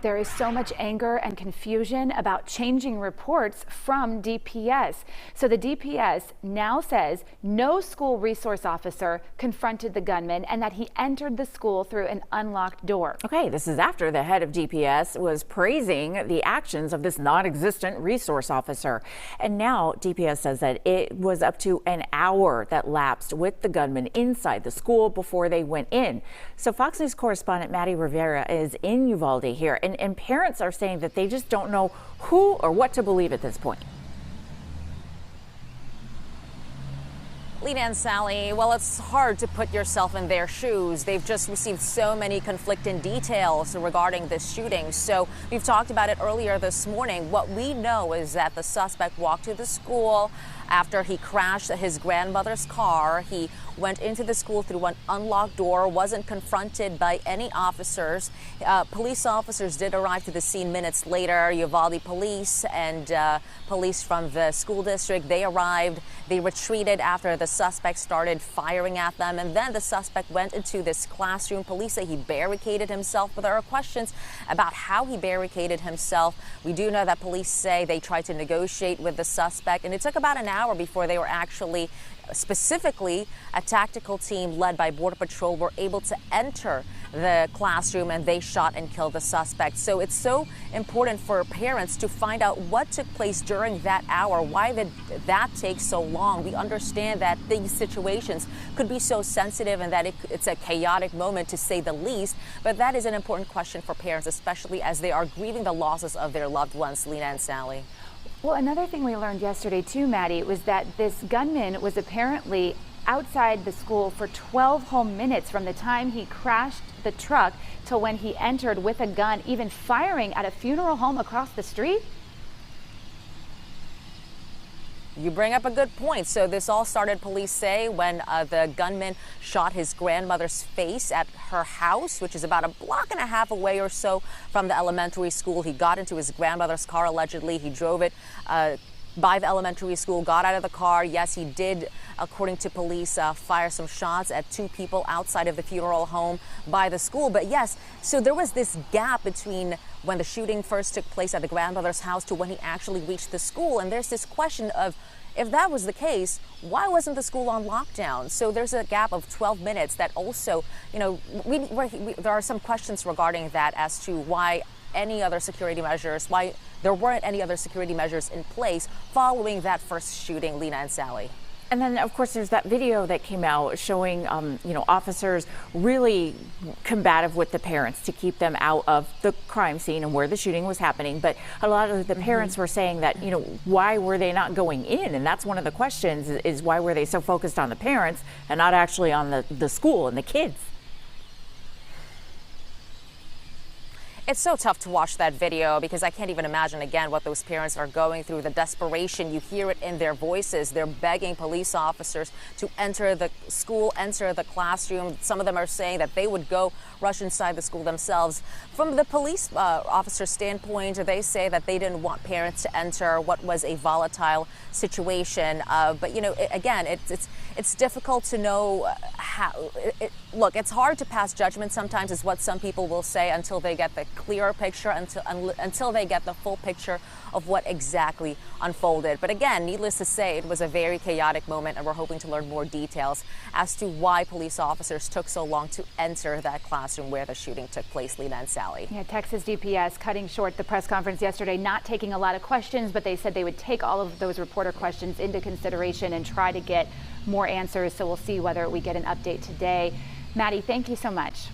There is so much anger and confusion about changing reports from DPS. So the DPS now says no school resource officer confronted the gunman and that he entered the school through an unlocked door. Okay, this is after the head of DPS was praising the actions of this non-existent resource officer. And now DPS says that it was up to an hour that lapsed with the gunman inside the school before they went in. So Fox News correspondent Maddie Rivera is in Uvalde here, and parents are saying that they just don't know who or what to believe at this point. Lena and Sally, well, it's hard to put yourself in their shoes. They've just received so many conflicting details regarding this shooting. So we've talked about it earlier this morning. What we know is that the suspect walked to the school after he crashed his grandmother's car. He went into the school through an unlocked door, wasn't confronted by any officers. Police officers did arrive to the scene minutes later. Uvalde police and police from the school district, they arrived. They retreated after the suspect started firing at them, and then the suspect went into this classroom. Police say he barricaded himself, but there are questions about how he barricaded himself. We do know that police say they tried to negotiate with the suspect, and it took about an hour before they were actually, specifically a tactical team led by Border Patrol, were able to enter the classroom, and they shot and killed the suspect. So it's so important for parents to find out what took place during that hour. Why did that take so long? We understand that these situations could be so sensitive and that it's a chaotic moment, to say the least. But that is an important question for parents, especially as they are grieving the losses of their loved ones. Lena and Sally. Well, another thing we learned yesterday too, Maddie, was that this gunman was apparently outside the school for 12 whole minutes from the time he crashed the truck till when he entered with a gun, even firing at a funeral home across the street. You bring up a good point. So this all started, police say, when the gunman shot his grandmother's face at her house, which is about a block and a half away or so from the elementary school. He got into his grandmother's car, allegedly. He drove it by the elementary school, got out of the car. Yes, he did, according to police, fire some shots at two people outside of the funeral home by the school. But yes, so there was this gap between when the shooting first took place at the grandmother's house to when he actually reached the school. And there's this question of, if that was the case, why wasn't the school on lockdown? So there's a gap of 12 minutes that also, you know, there are some questions regarding that as to why any other security measures, why there weren't any other security measures in place following that first shooting, Lena and Sally. And then, of course, there's that video that came out showing, officers really combative with the parents to keep them out of the crime scene and where the shooting was happening. But a lot of the parents were saying that, why were they not going in? And that's one of the questions, is why were they so focused on the parents and not actually on the school and the kids? It's so tough to watch that video because I can't even imagine, again, what those parents are going through, the desperation. You hear it in their voices. They're begging police officers to enter the school, enter the classroom. Some of them are saying that they would go rush inside the school themselves. From the police officer standpoint, they say that they didn't want parents to enter what was a volatile situation. But, again, it's difficult to know how. Look, it's hard to pass judgment sometimes, is what some people will say, until they get the clearer picture, until they get the full picture of what exactly unfolded. But again, needless to say, it was a very chaotic moment, and we're hoping to learn more details as to why police officers took so long to enter that classroom where the shooting took place. Lena and Sally. Yeah, Texas DPS cutting short the press conference yesterday, not taking a lot of questions, but they said they would take all of those reporter questions into consideration and try to get more answers. So we'll see whether we get an update today. Maddie, thank you so much.